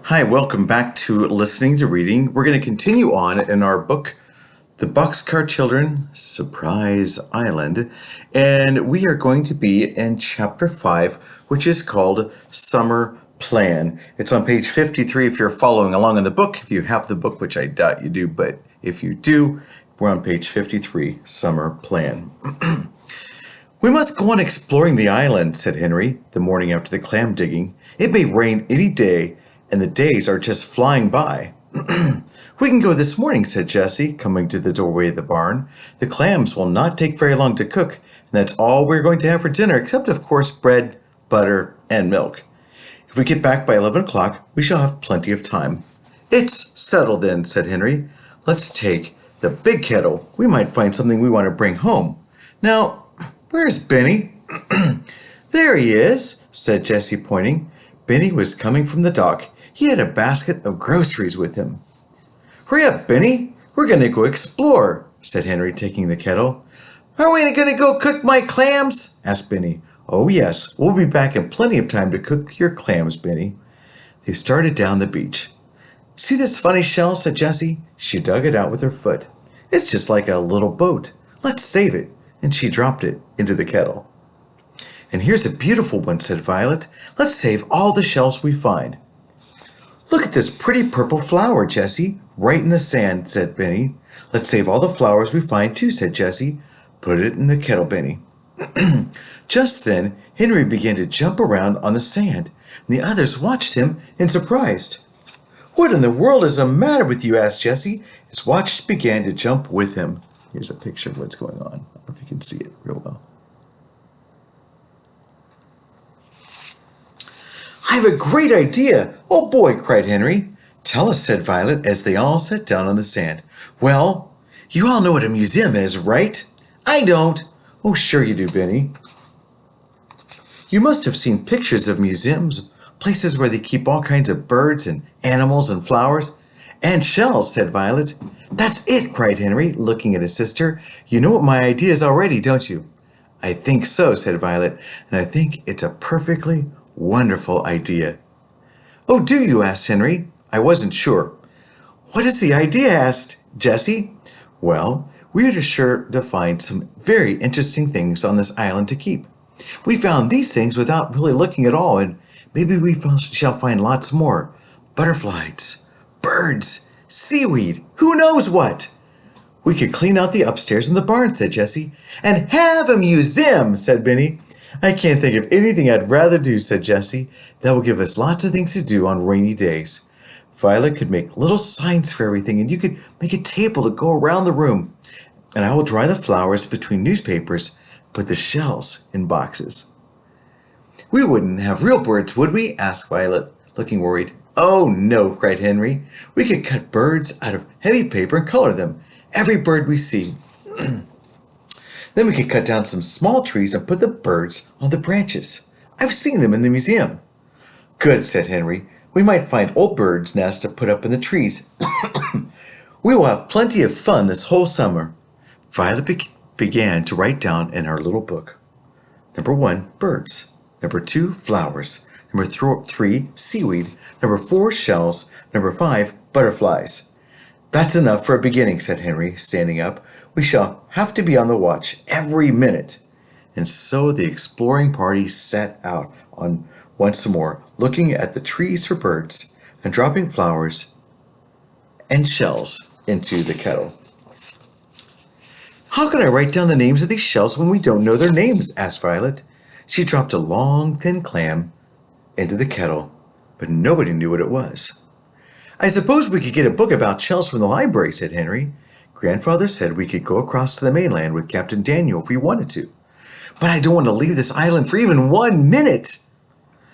Hi, welcome back to Listening to Reading. We're going to continue on in our book, The Boxcar Children, Surprise Island, and we are going to be in Chapter 5, which is called Summer Plan. It's on page 53 if you're following along in the book. If you have the book, which I doubt you do, but if you do, we're on page 53, Summer Plan. We must go on exploring the island, said Henry, the morning after the clam digging. It may rain any day, and the days are just flying by. We can go this morning, said Jessie, coming to the doorway of the barn. The clams will not take very long to cook, and that's all we're going to have for dinner, except, of course, bread, butter, and milk. If we get back by 11 o'clock, we shall have plenty of time. It's settled then, said Henry. Let's take the big kettle. We might find something we want to bring home. Now, where's Benny? There he is, said Jessie, pointing. Benny was coming from the dock. He had a basket of groceries with him. Hurry up, Benny. We're going to go explore, said Henry, taking the kettle. Are we going to go cook my clams? Asked Benny. Oh, yes. We'll be back in plenty of time to cook your clams, Benny. They started down the beach. See this funny shell, said Jessie. She dug it out with her foot. It's just like a little boat. Let's save it. And she dropped it into the kettle. And here's a beautiful one, said Violet. Let's save all the shells we find. Look at this pretty purple flower, Jessie. Right in the sand, said Benny. Let's save all the flowers we find too, said Jessie. Put it in the kettle, Benny. Just then, Henry began to jump around on the sand, and the others watched him in surprise. What in the world is the matter with you? Asked Jessie. His watch began to jump with him. Here's a picture of what's going on. I don't know if you can see it real well. I have a great idea. Oh boy, cried Henry. Tell us, said Violet, as they all sat down on the sand. Well, you all know what a museum is, right? I don't. Oh, sure you do, Benny. You must have seen pictures of museums, places where they keep all kinds of birds and animals and flowers. And shells, said Violet. That's it, cried Henry, looking at his sister. You know what my idea is already, don't you? I think so, said Violet, and I think it's a perfectly wonderful idea. Oh, do you? Asked Henry. I wasn't sure. What is the idea? Asked Jessie. Well, we are sure to find some very interesting things on this island to keep. We found these things without really looking at all, and maybe we shall find lots more. Butterflies, birds, seaweed, who knows what? We could clean out the upstairs in the barn, said Jessie. And have a museum, said Benny. I can't think of anything I'd rather do, said Jessie. That will give us lots of things to do on rainy days. Violet could make little signs for everything, and you could make a table to go around the room. And I will dry the flowers between newspapers, put the shells in boxes. We wouldn't have real birds, would we? Asked Violet, looking worried. Oh, no, cried Henry. We could cut birds out of heavy paper and color them. Every bird we see. Then we could cut down some small trees and put the birds on the branches. I've seen them in the museum. Good, said Henry. We might find old birds' nests to put up in the trees. We will have plenty of fun this whole summer. Violet began to write down in her little book. Number 1, birds. Number 2, flowers. Number 3, seaweed. Number 4, shells. Number 5, butterflies. That's enough for a beginning, said Henry, standing up. We shall have to be on the watch every minute. And so the exploring party set out on once more, looking at the trees for birds and dropping flowers and shells into the kettle. How can I write down the names of these shells when we don't know their names? Asked Violet. She dropped a long, thin clam into the kettle, but nobody knew what it was. I suppose we could get a book about shells from the library, said Henry. Grandfather said we could go across to the mainland with Captain Daniel if we wanted to. But I don't want to leave this island for even 1 minute.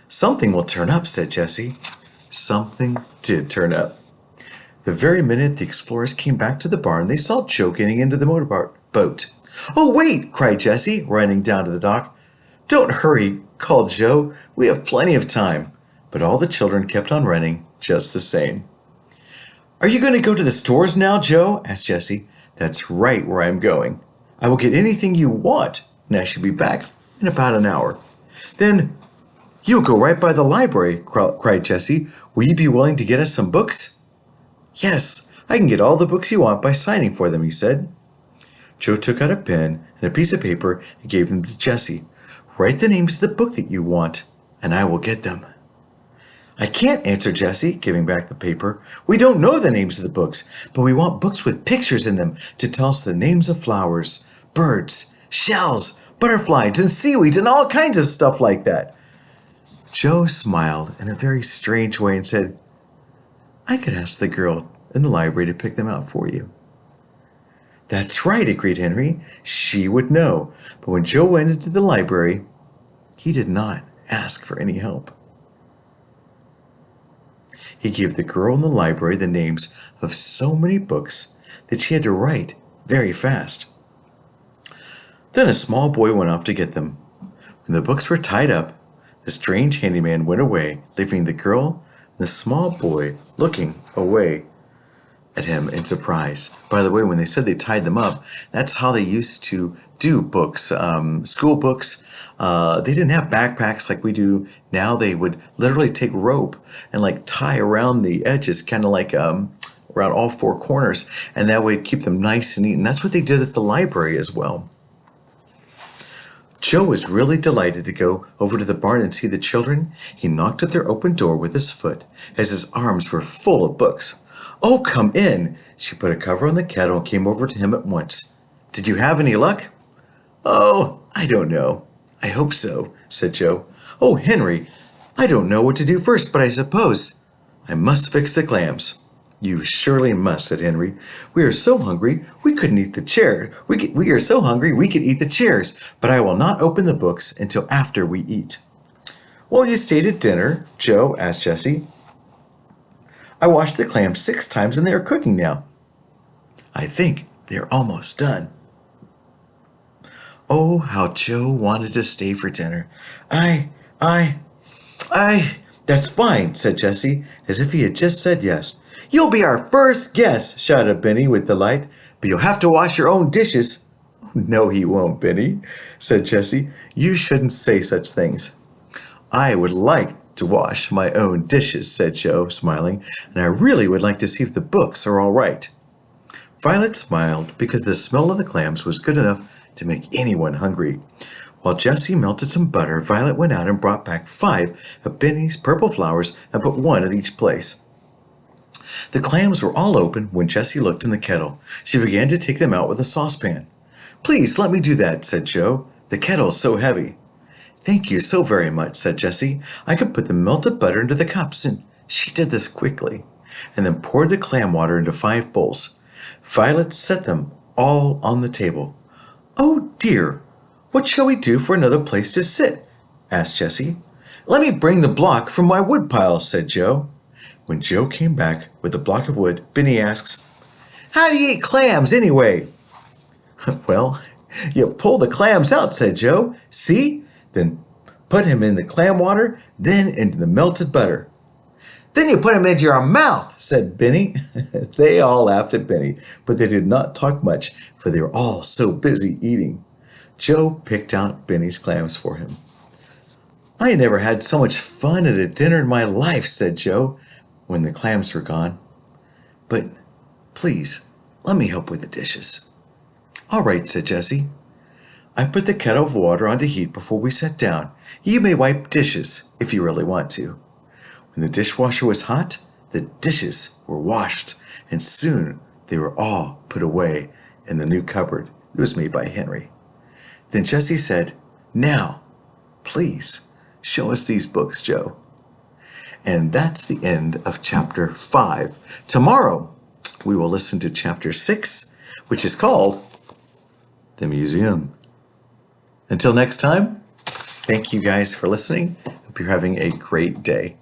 Something will turn up, said Jessie. Something did turn up. The very minute the explorers came back to the barn, they saw Joe getting into the motorboat. Oh, wait, cried Jessie, running down to the dock. Don't hurry, called Joe. We have plenty of time. But all the children kept on running just the same. Are you going to go to the stores now, Joe? Asked Jessie. That's right where I'm going. I will get anything you want, and I should be back in about an hour. Then You'll go right by the library, cried Jessie. Will you be willing to get us some books? Yes, I can get all the books you want by signing for them, he said. Joe took out a pen and a piece of paper and gave them to Jessie. Write the names of the book that you want, and I will get them. I can't, answered Jessie, giving back the paper. We don't know the names of the books, but we want books with pictures in them to tell us the names of flowers, birds, shells, butterflies, and seaweeds, and all kinds of stuff like that. Joe smiled in a very strange way and said, I could ask the girl in the library to pick them out for you. That's right, agreed Henry. She would know. But when Joe went into the library, he did not ask for any help. He gave the girl in the library the names of so many books that she had to write very fast. Then a small boy went off to get them. When the books were tied up, the strange handyman went away, leaving the girl and the small boy looking away at him in surprise. By the way, when they said they tied them up, that's how they used to do books, school books. They didn't have backpacks like we do now. They would literally take rope and like tie around the edges, kind of like around all four corners, and that way it'd keep them nice and neat. And that's what they did at the library as well. Joe was really delighted to go over to the barn and see the children. He knocked at their open door with his foot, as his arms were full of books. Oh, come in. She put a cover on the kettle and came over to him at once. Did you have any luck? Oh, I don't know. I hope so, said Joe. Oh, Henry, I don't know what to do first, but I suppose I must fix the clams. You surely must, said Henry. We are so hungry we couldn't eat the chair. We are so hungry we could eat the chairs, but I will not open the books until after we eat. Well, you stayed at dinner, Joe, asked Jessie. I washed the clams 6 times and they are cooking now. I think they're almost done. Oh, how Joe wanted to stay for dinner. That's fine, said Jessie, as if he had just said yes. You'll be our first guest, shouted Benny with delight, but you'll have to wash your own dishes. No, he won't, Benny, said Jessie. You shouldn't say such things. I would like to wash my own dishes, said Joe, smiling, and I really would like to see if the books are all right. Violet smiled because the smell of the clams was good enough to make anyone hungry. While Jessie melted some butter, Violet went out and brought back 5 of Benny's purple flowers and put 1 at each place. The clams were all open when Jessie looked in the kettle. She began to take them out with a saucepan. Please let me do that, said Joe. The kettle is so heavy. Thank you so very much, said Jessie. I could put the melted butter into the cups, and she did this quickly, and then poured the clam water into 5 bowls. Violet set them all on the table. Oh dear, what shall we do for another place to sit? Asked Jessie. Let me bring the block from my woodpile, said Joe. When Joe came back with a block of wood, Benny asks, How do you eat clams anyway? Well, you pull the clams out, said Joe. See? Then put him in the clam water, then into the melted butter. Then you put him into your mouth, said Benny. They all laughed at Benny, but they did not talk much, for they were all so busy eating. Joe picked out Benny's clams for him. I never had so much fun at a dinner in my life, said Joe, when the clams were gone. But please, let me help with the dishes. All right, said Jessie. I put the kettle of water on to heat before we sat down. You may wipe dishes if you really want to. When the dishwasher was hot, the dishes were washed, and soon they were all put away in the new cupboard that was made by Henry. Then Jessie said, Now, please, show us these books, Joe. And that's the end of chapter 5. Tomorrow, we will listen to chapter 6, which is called The Museum. Until next time, thank you guys for listening. Hope you're having a great day.